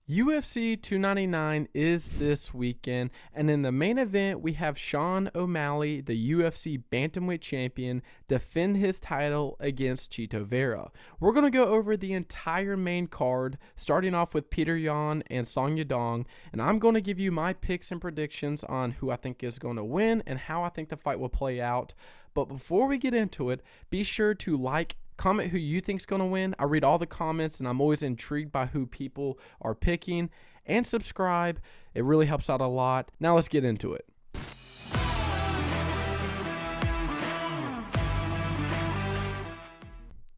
UFC 299 is this weekend, and in the main event, we have Sean O'Malley, the UFC bantamweight champion, defend his title against Chito Vera. We're going to go over the entire main card, starting off with Petr Yan and Song Yadong, and I'm going to give you my picks and predictions on who I think is going to win and how I think the fight will play out. But before we get into it, be sure to like, comment who you think's going to win. I read all the comments, and I'm always intrigued by who people are picking. And subscribe. It really helps out a lot. Now let's get into it.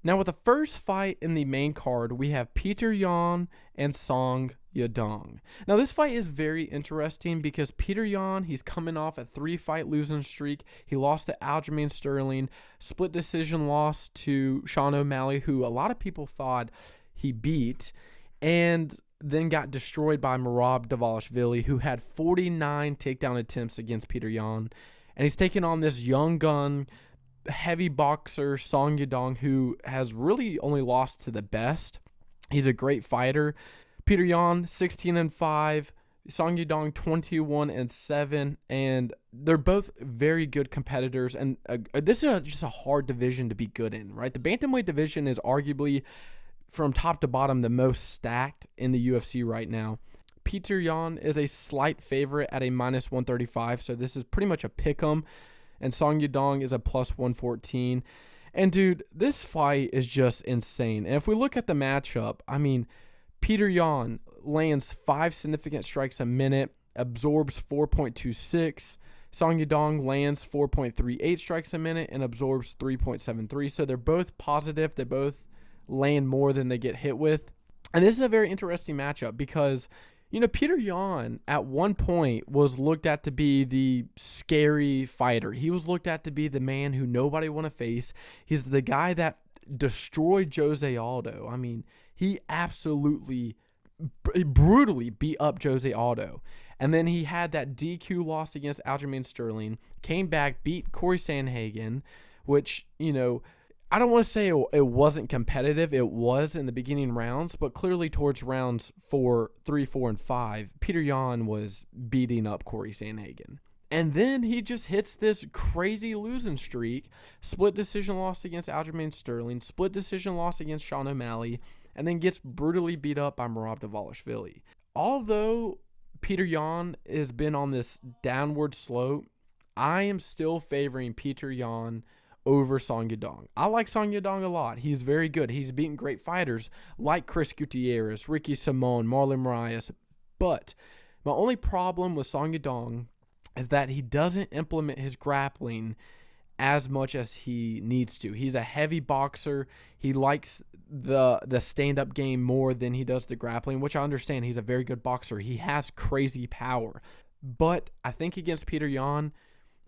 Now with the first fight in the main card, we have Petr Yan and Song Yadong. Now this fight is very interesting because Petr Yan, he's coming off a 3-fight losing streak. He lost to Aljamain Sterling, split decision loss to Sean O'Malley, who a lot of people thought he beat, and then got destroyed by Merab Dvalishvili, who had 49 takedown attempts against Petr Yan. And he's taking on this young gun, heavy boxer, Song Yadong, who has really only lost to the best. He's a great fighter. Petr Yan 16-5, Song Yadong 21-7, and they're both very good competitors. And this is just a hard division to be good in, right? The bantamweight division is arguably, from top to bottom, the most stacked in the UFC right now. Petr Yan is a slight favorite at a -135, so this is pretty much a pick'em. And Song Yadong is a +114. And dude, this fight is just insane. And if we look at the matchup, I mean, Petr Yan lands 5 significant strikes a minute, absorbs 4.26. Song Yadong lands 4.38 strikes a minute and absorbs 3.73. So they're both positive. They both land more than they get hit with. And this is a very interesting matchup because, you know, Petr Yan at one point was looked at to be the scary fighter. He was looked at to be the man who nobody want to face. He's the guy that destroyed Jose Aldo. I mean, he absolutely brutally beat up Jose Aldo. And then he had that DQ loss against Aljamain Sterling, came back, beat Corey Sandhagen, which, you know, I don't want to say it wasn't competitive. It was in the beginning rounds, but clearly towards rounds 3, 4, and 5, Petr Yan was beating up Corey Sandhagen. And then he just hits this crazy losing streak, split decision loss against Aljamain Sterling, split decision loss against Sean O'Malley, and then gets brutally beat up by Merab Dvalishvili. Although Petr Yan has been on this downward slope, I am still favoring Petr Yan over Song Yadong. I like Song Yadong a lot. He's very good. He's beaten great fighters like Chris Gutierrez, Ricky Simon, Marlon Moraes. But my only problem with Song Yadong is that he doesn't implement his grappling as much as he needs to. He's a heavy boxer. He likes the stand-up game more than he does the grappling, which I understand. He's a very good boxer. He has crazy power. But I think against Petr Yan,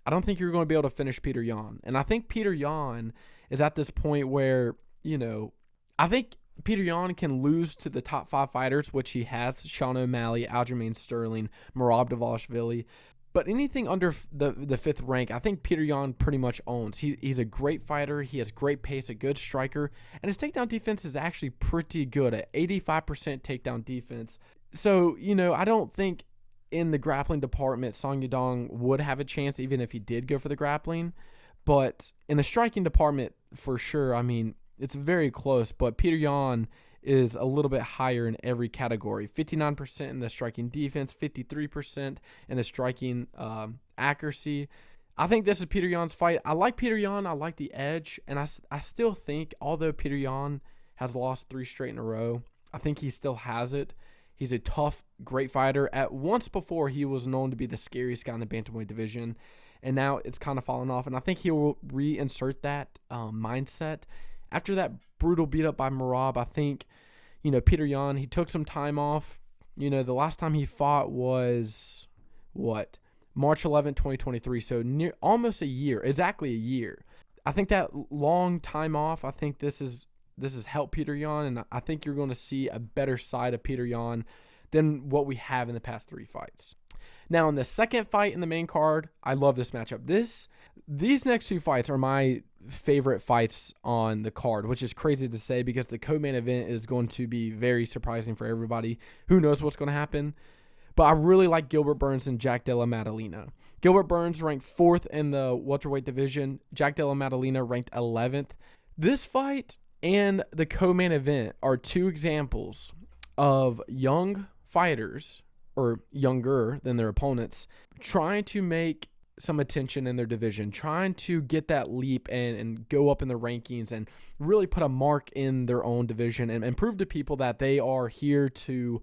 I don't think you're going to be able to finish Petr Yan. And I think Petr Yan is at this point where, you know, I think Petr Yan can lose to the top 5 fighters, which he has: Sean O'Malley, Aljamain Sterling, Merab Dvalishvili. But anything under the 5th rank, I think Petr Yan pretty much owns. He's a great fighter. He has great pace, a good striker. And his takedown defense is actually pretty good at 85% takedown defense. So, you know, I don't think in the grappling department Song Yadong would have a chance even if he did go for the grappling. But in the striking department, for sure, I mean, it's very close. But Petr Yan is a little bit higher in every category. 59% in the striking defense, 53% in the striking accuracy. I think this is Petr Yan's fight. I like Petr Yan. I like the edge. And I still think, although Petr Yan has lost 3 straight in a row, I think he still has it. He's a tough, great fighter. At once before, he was known to be the scariest guy in the bantamweight division. And now it's kind of fallen off. And I think he will reinsert that mindset. After that brutal beat up by Merab, I think, you know, Petr Yan, he took some time off. You know, the last time he fought was, March 11, 2023. So almost a year, exactly a year. I think that long time off, I think this has helped Petr Yan, and I think you're going to see a better side of Petr Yan than what we have in the past 3 fights. Now, in the second fight in the main card, I love this matchup. these next two fights are my favorite fights on the card, which is crazy to say because the co-main event is going to be very surprising for everybody. Who knows what's going to happen? But I really like Gilbert Burns and Jack Della Maddalena. Gilbert Burns ranked 4th in the welterweight division. Jack Della Maddalena ranked 11th. This fight and the co-main event are two examples of young fighters, or younger than their opponents, trying to make some attention in their division, trying to get that leap and go up in the rankings and really put a mark in their own division and prove to people that they are here to,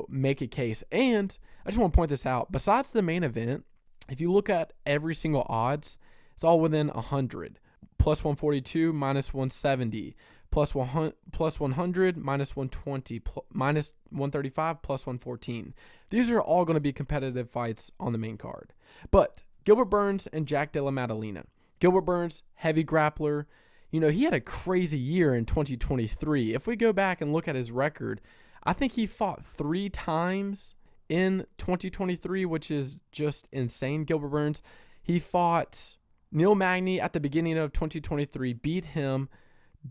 make a case. And I just want to point this out. Besides the main event, if you look at every single odds, it's all within 100. Plus 142, minus 170. Plus 100, minus 120, minus 135, plus 114. These are all going to be competitive fights on the main card. But Gilbert Burns and Jack Della Maddalena. Gilbert Burns, heavy grappler. He had a crazy year in 2023. If we go back and look at his record, I think he fought 3 times in 2023, which is just insane. Gilbert Burns, he fought Neil Magny at the beginning of 2023, beat him,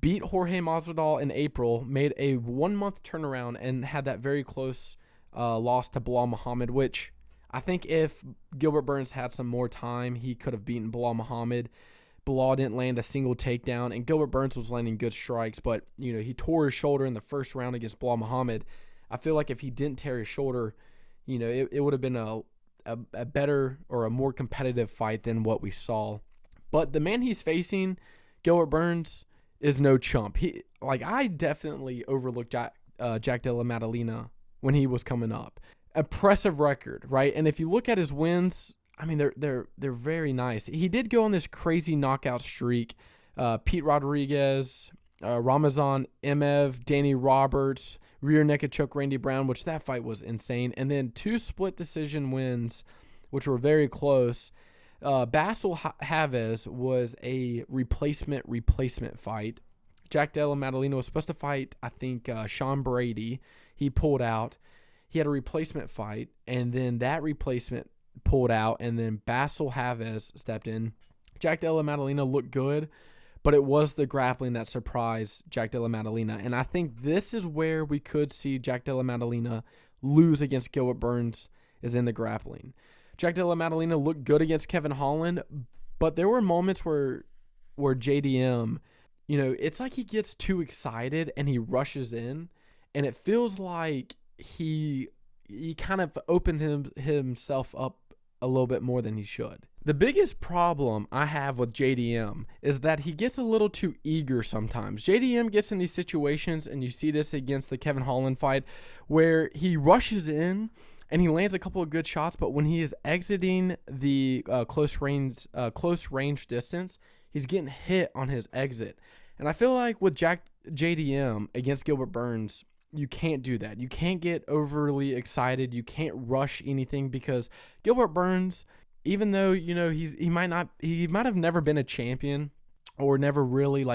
beat Jorge Masvidal in April, made a 1-month turnaround, and had that very close loss to Belal Muhammad, which I think if Gilbert Burns had some more time, he could have beaten Belal Muhammad. Belal didn't land a single takedown, and Gilbert Burns was landing good strikes, but he tore his shoulder in the first round against Belal Muhammad. I feel like if he didn't tear his shoulder, it would have been a better or a more competitive fight than what we saw. But the man he's facing, Gilbert Burns, is no chump. I definitely overlooked Jack Della Maddalena when he was coming up. Impressive record, right? And if you look at his wins, I mean, they're very nice. He did go on this crazy knockout streak. Pete Rodriguez, Ramazan Emev, Danny Roberts, rear naked choke Randy Brown, which that fight was insane. And then 2 split decision wins, which were very close. Basil Chavez was a replacement fight. Jack Della Maddalena was supposed to fight, I think, Sean Brady. He pulled out. He had a replacement fight, and then that replacement pulled out, and then Basil Chavez stepped in. Jack Della Maddalena looked good, but it was the grappling that surprised Jack Della Maddalena. And I think this is where we could see Jack Della Maddalena lose against Gilbert Burns, is in the grappling. Jack Della Maddalena looked good against Kevin Holland, but there were moments where JDM, it's like he gets too excited and he rushes in, and it feels like he kind of opened himself up a little bit more than he should. The biggest problem I have with JDM is that he gets a little too eager sometimes. JDM gets in these situations, and you see this against the Kevin Holland fight, where he rushes in and he lands a couple of good shots, but when he is exiting the close range distance, he's getting hit on his exit. And I feel like with JDM against Gilbert Burns, you can't do that. You can't get overly excited. You can't rush anything, because Gilbert Burns, even though he might have never been a champion or never really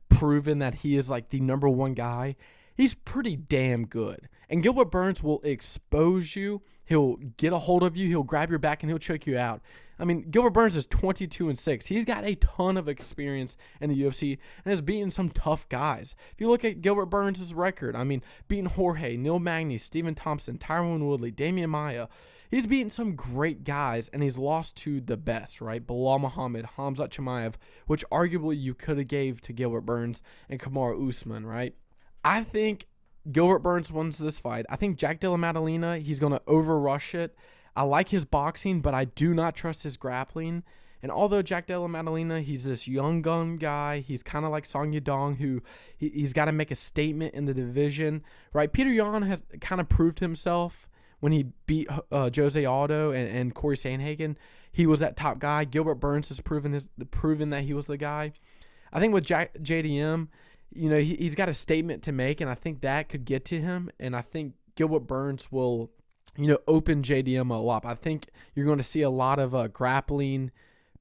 proven that he is the number one guy, he's pretty damn good. And Gilbert Burns will expose you. He'll get a hold of you. He'll grab your back and he'll choke you out. I mean, Gilbert Burns is 22-6. He's got a ton of experience in the UFC and has beaten some tough guys. If you look at Gilbert Burns' record, I mean, beating Jorge, Neil Magny, Stephen Thompson, Tyron Woodley, Damian Maia. He's beaten some great guys, and he's lost to the best, right? Belal Muhammad, Khamzat Chimaev, which arguably you could have gave to Gilbert Burns, and Kamaru Usman, right? I think Gilbert Burns wins this fight. I think Jack Della Maddalena, he's going to overrush it. I like his boxing, but I do not trust his grappling. And although Jack Della Maddalena, he's this young gun guy, he's kind of like Song Yadong, who he's got to make a statement in the division, right? Petr Yan has kind of proved himself when he beat Jose Aldo and Corey Sandhagen. He was that top guy. Gilbert Burns has proven that he was the guy. I think with JDM, he's got a statement to make, and I think that could get to him. And I think Gilbert Burns will, open JDM a lot. I think you're going to see a lot of grappling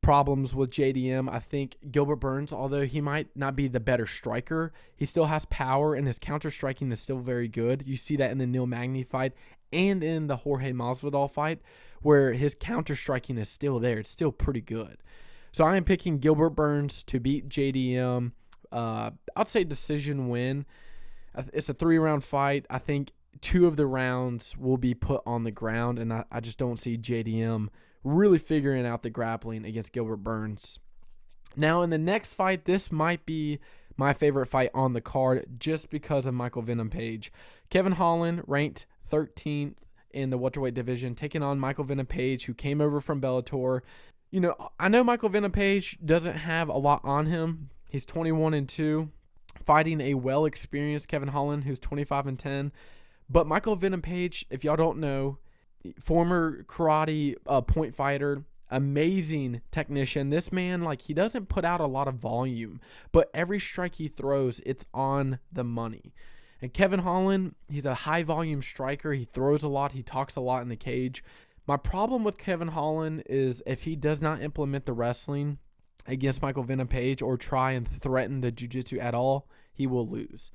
problems with JDM. I think Gilbert Burns, although he might not be the better striker, he still has power, and his counter striking is still very good. You see that in the Neil Magny fight and in the Jorge Masvidal fight, where his counter striking is still there. It's still pretty good. So I am picking Gilbert Burns to beat JDM. I'd say decision win. It's a 3-round fight. I think 2 of the rounds will be put on the ground, and I just don't see JDM really figuring out the grappling against Gilbert Burns. Now, in the next fight, this might be my favorite fight on the card just because of Michael Venom Page. Kevin Holland, ranked 13th in the welterweight division, taking on Michael Venom Page, who came over from Bellator. I know Michael Venom Page doesn't have a lot on him. He's 21-2, fighting a well-experienced Kevin Holland, who's 25-10. But Michael Venom Page, if y'all don't know, former karate point fighter, amazing technician. This man, he doesn't put out a lot of volume, but every strike he throws, it's on the money. And Kevin Holland, he's a high-volume striker. He throws a lot. He talks a lot in the cage. My problem with Kevin Holland is if he does not implement the wrestling against Michael Venom Page or try and threaten the jiu-jitsu at all, he will lose.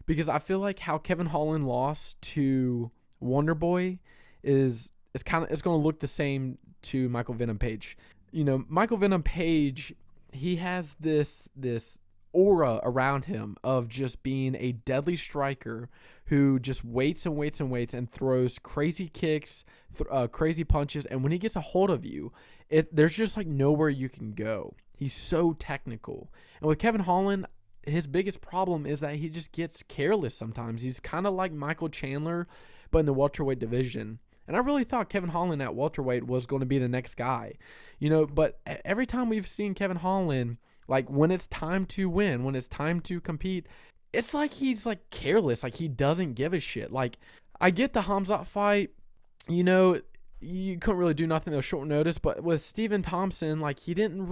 Because I feel like how Kevin Holland lost to Wonder Boy is going to look the same to Michael Venom Page. Michael Venom Page, he has this aura around him of just being a deadly striker who just waits and waits and waits and throws crazy kicks, crazy punches, and when he gets a hold of you, there's just nowhere you can go. He's so technical. And with Kevin Holland, his biggest problem is that he just gets careless sometimes. He's kind of like Michael Chandler, but in the welterweight division. And I really thought Kevin Holland at welterweight was going to be the next guy. But every time we've seen Kevin Holland, when it's time to win, when it's time to compete, it's like he's careless. He doesn't give a shit. I get the Hamzat fight, you couldn't really do nothing at short notice, but with Stephen Thompson, he didn't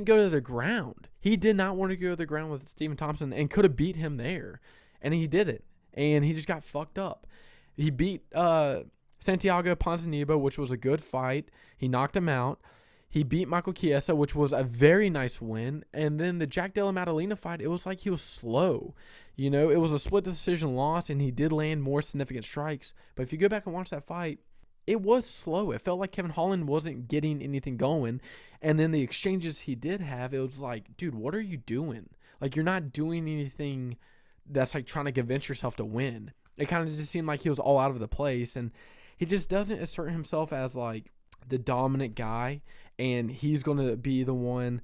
go to the ground. He did not want to go to the ground with Stephen Thompson and could have beat him there. And he did it. And he just got fucked up. He beat Santiago Ponzinibbio, which was a good fight. He knocked him out. He beat Michael Chiesa, which was a very nice win. And then the Jack Della Maddalena fight, it was like he was slow. It was a split decision loss, and he did land more significant strikes. But if you go back and watch that fight, it was slow. It felt like Kevin Holland wasn't getting anything going. And then the exchanges he did have, it was like, dude, what are you doing? You're not doing anything that's trying to convince yourself to win. It kind of just seemed like he was all out of the place. And he just doesn't assert himself as the dominant guy. And he's going to be the one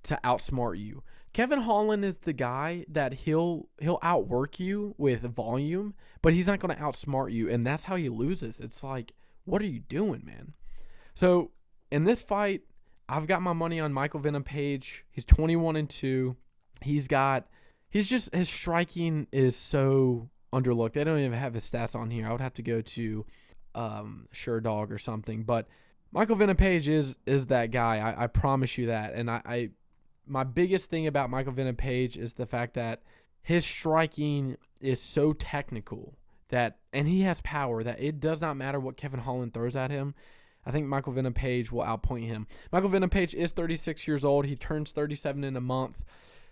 to outsmart you. Kevin Holland is the guy that he'll outwork you with volume, but he's not going to outsmart you. And that's how he loses. It's what are you doing, man? So in this fight, I've got my money on Michael Venom Page. He's 21-2. His striking is so underlooked. They don't even have his stats on here. I would have to go to Sure Dog or something. But Michael Venom Page is that guy. I promise you that. And my biggest thing about Michael Venom Page is the fact that his striking is so technical and he has power that it does not matter what Kevin Holland throws at him. I think Michael Venom Page will outpoint him. Michael Venom Page is 36 years old. He turns 37 in a month.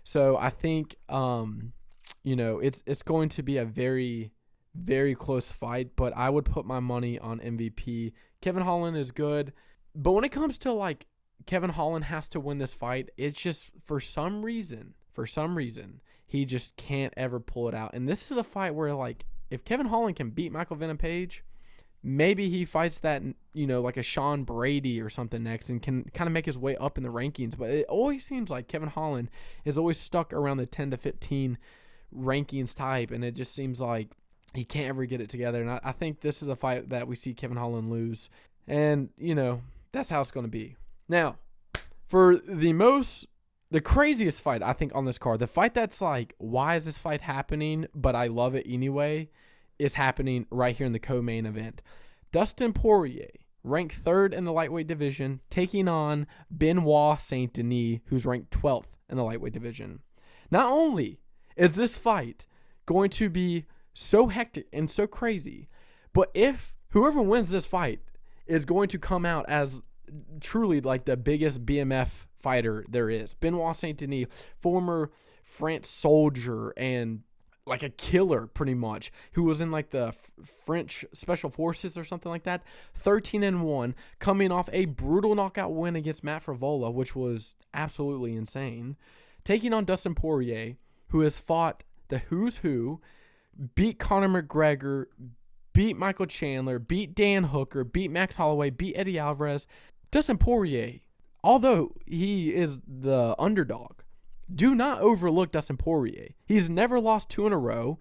So I think it's going to be a very, very close fight, but I would put my money on MVP. Kevin Holland is good, but when it comes to Kevin Holland has to win this fight, it's just for some reason, he just can't ever pull it out. And this is a fight where if Kevin Holland can beat Michael Venom Page, maybe he fights that, a Sean Brady or something next and can kind of make his way up in the rankings. But it always seems like Kevin Holland is always stuck around the 10 to 15 rankings type, and it just seems like he can't ever get it together. And I think this is a fight that we see Kevin Holland lose. And, that's how it's going to be. Now, for the craziest fight, I think, on this card, the fight that's why is this fight happening, but I love it anyway, is happening right here in the co-main event. Dustin Poirier, ranked 3rd in the lightweight division, taking on Benoît Saint Denis, who's ranked 12th in the lightweight division. Not only is this fight going to be so hectic and so crazy, but if whoever wins this fight is going to come out as truly the biggest BMF fighter there is. Benoît Saint Denis, former France soldier and like a killer pretty much, who was in like the French Special Forces or something like that. 13-1, coming off a brutal knockout win against Matt Frevola, which was absolutely insane. Taking on Dustin Poirier, who has fought the who's who, beat Conor McGregor, beat Michael Chandler, beat Dan Hooker, beat Max Holloway, beat Eddie Alvarez. Dustin Poirier, although he is the underdog, do not overlook Dustin Poirier. He's never lost 2 in a row.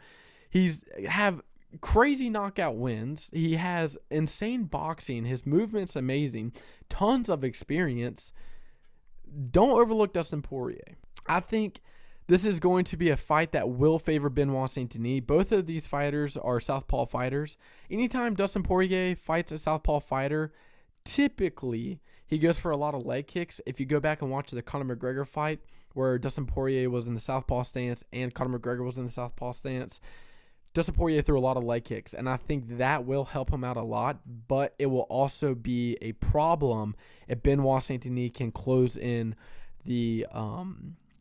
He's have crazy knockout wins. He has insane boxing. His movement's amazing. Tons of experience. Don't overlook Dustin Poirier. I think this is going to be a fight that will favor Benoît Saint-Denis. Both of these fighters are southpaw fighters. Anytime Dustin Poirier fights a southpaw fighter, typically he goes for a lot of leg kicks. If you go back and watch the Conor McGregor fight, where Dustin Poirier was in the southpaw stance and Conor McGregor was in the southpaw stance, Dustin Poirier threw a lot of leg kicks, and I think that will help him out a lot, but it will also be a problem if Benoît Saint-Denis can close in the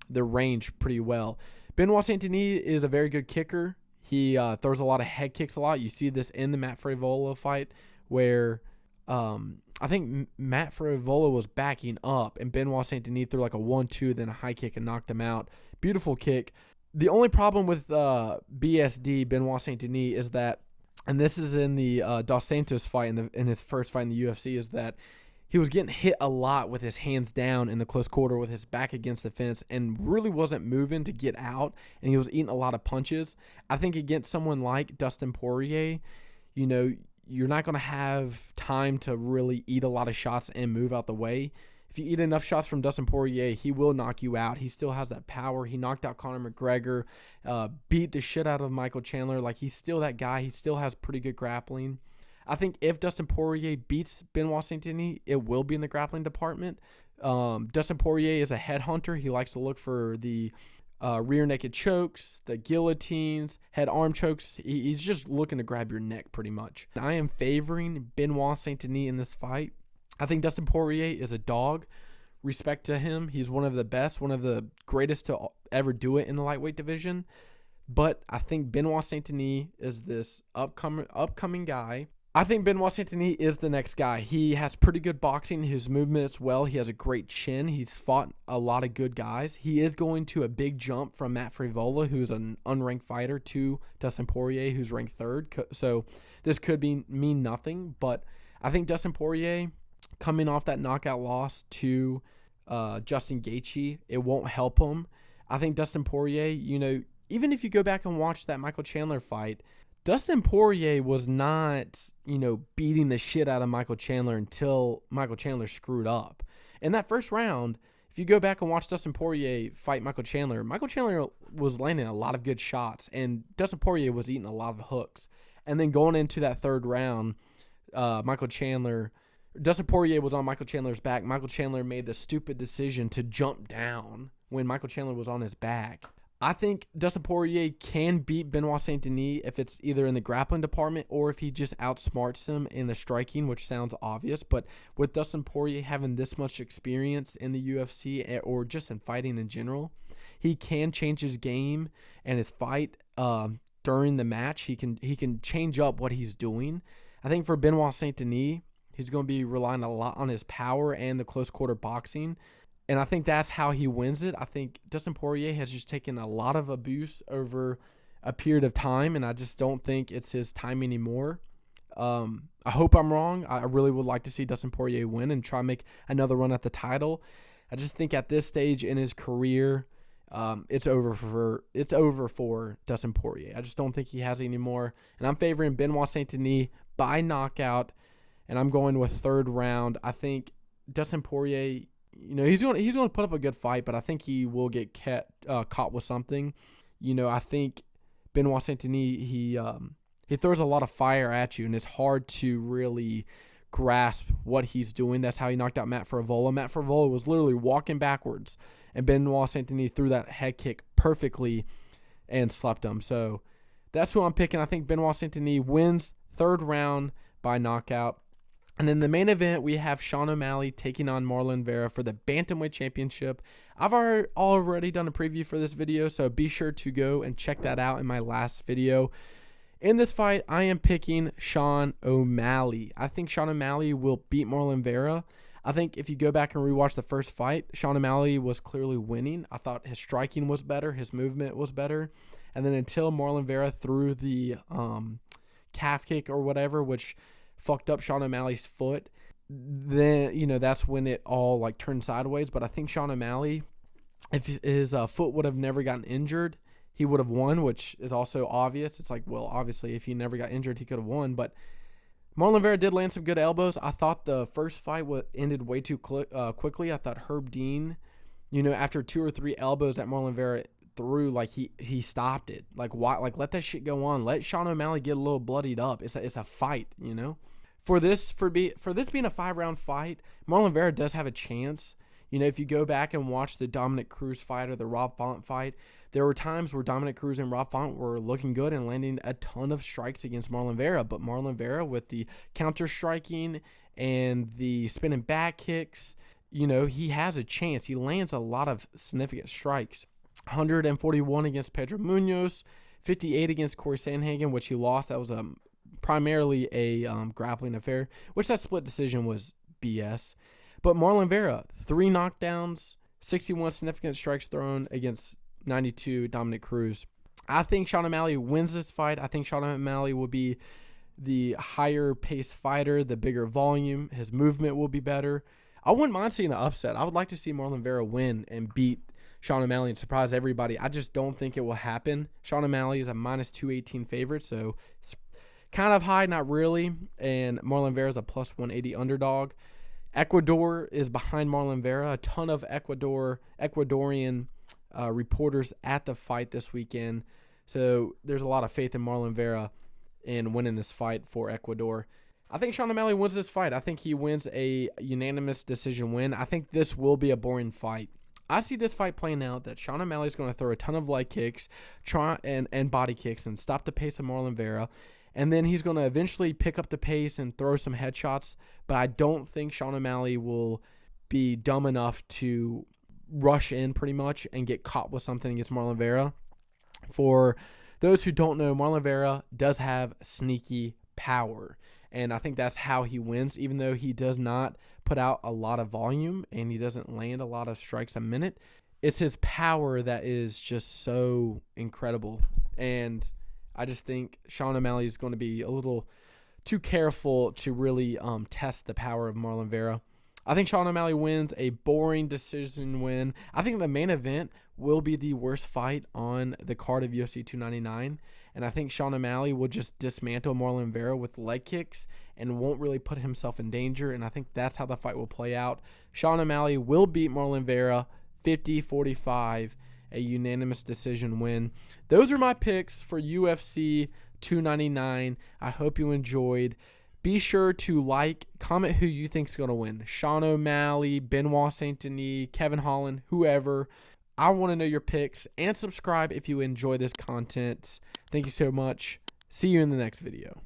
range pretty well. Benoît Saint-Denis is a very good kicker. He throws a lot of head kicks a lot. You see this in the Matt Frevola fight where I think Matt Frevola was backing up, and Benoît Saint-Denis threw like a 1-2, then a high kick and knocked him out. Beautiful kick. The only problem with BSD, Benoît Saint-Denis, is that, and this is in the Dos Santos fight, in his first fight in the UFC, is that he was getting hit a lot with his hands down in the close quarter with his back against the fence and really wasn't moving to get out, and he was eating a lot of punches. I think against someone like Dustin Poirier, you know, you're not going to have time to really eat a lot of shots and move out the way. If you eat enough shots from Dustin Poirier, he will knock you out. He still has that power. He knocked out Conor McGregor, beat the shit out of Michael Chandler. Like, he's still that guy. He still has pretty good grappling. I think if Dustin Poirier beats Benoît Saint-Denis, it will be in the grappling department. Dustin Poirier is a headhunter. He likes to look for the rear naked chokes, the guillotines, head arm chokes. He's just looking to grab your neck pretty much. I am favoring Benoît Saint-Denis in this fight. I think Dustin Poirier is a dog. Respect to him. He's one of the best, one of the greatest to ever do it in the lightweight division. But I think Benoît Saint-Denis is this upcoming guy. I think Benoît Saint-Denis is the next guy. He has pretty good boxing. His movement is well. He has a great chin. He's fought a lot of good guys. He is going to a big jump from Matt Frevola, who's an unranked fighter, to Dustin Poirier, who's ranked 3rd. So this could mean nothing. But I think Dustin Poirier, coming off that knockout loss to Justin Gaethje, it won't help him. I think Dustin Poirier, you know, even if you go back and watch that Michael Chandler fight, Dustin Poirier was not, you know, beating the shit out of Michael Chandler until Michael Chandler screwed up. In that first round, if you go back and watch Dustin Poirier fight Michael Chandler was landing a lot of good shots, and Dustin Poirier was eating a lot of hooks. And then going into that 3rd round, Dustin Poirier was on Michael Chandler's back. Michael Chandler made the stupid decision to jump down when Michael Chandler was on his back. I think Dustin Poirier can beat Benoît Saint-Denis if it's either in the grappling department or if he just outsmarts him in the striking, which sounds obvious. But with Dustin Poirier having this much experience in the UFC or just in fighting in general, he can change his game and his fight during the match. He can change up what he's doing. I think for Benoît Saint-Denis, he's going to be relying a lot on his power and the close quarter boxing. And I think that's how he wins it. I think Dustin Poirier has just taken a lot of abuse over a period of time, and I just don't think it's his time anymore. I hope I'm wrong. I really would like to see Dustin Poirier win and try to make another run at the title. I just think at this stage in his career, it's over for Dustin Poirier. I just don't think he has it anymore. And I'm favoring Benoît Saint-Denis by knockout, and I'm going with 3rd round. I think Dustin Poirier, you know, he's going to put up a good fight, but I think he will get caught with something. You know, I think Benoît Saint-Denis, he throws a lot of fire at you, and it's hard to really grasp what he's doing. That's how he knocked out Matt Frevola. Matt Frevola was literally walking backwards, and Benoît Saint-Denis threw that head kick perfectly and slept him. So that's who I'm picking. I think Benoît Saint-Denis wins 3rd round by knockout. And in the main event, we have Sean O'Malley taking on Marlon Vera for the Bantamweight Championship. I've already done a preview for this video, so be sure to go and check that out in my last video. In this fight, I am picking Sean O'Malley. I think Sean O'Malley will beat Marlon Vera. I think if you go back and rewatch the first fight, Sean O'Malley was clearly winning. I thought his striking was better, his movement was better. And then until Marlon Vera threw the calf kick or whatever, which fucked up Sean O'Malley's foot, then, that's when it all like turned sideways. But I think Sean O'Malley, if his foot would have never gotten injured, he would have won, which is also obvious. It's like, well, obviously, if he never got injured, he could have won. But Marlon Vera did land some good elbows. I thought the first fight ended way too quickly. I thought Herb Dean, after 2 or 3 elbows that Marlon Vera threw, like he stopped it. Like, why? Like, let that shit go on. Let Sean O'Malley get a little bloodied up. It's a fight, For this being a 5-round fight, Marlon Vera does have a chance. If you go back and watch the Dominic Cruz fight or the Rob Font fight, there were times where Dominic Cruz and Rob Font were looking good and landing a ton of strikes against Marlon Vera. But Marlon Vera, with the counter striking and the spinning back kicks, he has a chance. He lands a lot of significant strikes. 141 against Pedro Munoz, 58 against Corey Sandhagen, which he lost. That was primarily a grappling affair, which that split decision was BS. But Marlon Vera, 3 knockdowns, 61 significant strikes thrown against 92 Dominic Cruz. I think Sean O'Malley wins this fight. I think Sean O'Malley will be the higher paced fighter, the bigger volume. His movement will be better. I wouldn't mind seeing an upset. I would like to see Marlon Vera win and beat Sean O'Malley and surprise everybody. I just don't think it will happen. Sean O'Malley is a minus 218 favorite, so it's kind of high, not really. And Marlon Vera is a plus 180 underdog. Ecuador is behind Marlon Vera. A ton of Ecuadorian reporters at the fight this weekend. So there's a lot of faith in Marlon Vera in winning this fight for Ecuador. I think Sean O'Malley wins this fight. I think he wins a unanimous decision win. I think this will be a boring fight. I see this fight playing out that Sean O'Malley is going to throw a ton of leg kicks and body kicks and stop the pace of Marlon Vera. And then he's going to eventually pick up the pace and throw some headshots. But I don't think Sean O'Malley will be dumb enough to rush in pretty much and get caught with something against Marlon Vera. For those who don't know, Marlon Vera does have sneaky power. And I think that's how he wins, even though he does not put out a lot of volume and he doesn't land a lot of strikes a minute. It's his power that is just so incredible. And I just think Sean O'Malley is going to be a little too careful to really test the power of Marlon Vera. I think Sean O'Malley wins a boring decision win. I think the main event will be the worst fight on the card of UFC 299. And I think Sean O'Malley will just dismantle Marlon Vera with leg kicks and won't really put himself in danger. And I think that's how the fight will play out. Sean O'Malley will beat Marlon Vera 50-45, a unanimous decision win. Those are my picks for UFC 299. I hope you enjoyed. Be sure to like, comment who you think is going to win. Sean O'Malley, Benoît St. Denis, Kevin Holland, whoever. I want to know your picks, and subscribe if you enjoy this content. Thank you so much. See you in the next video.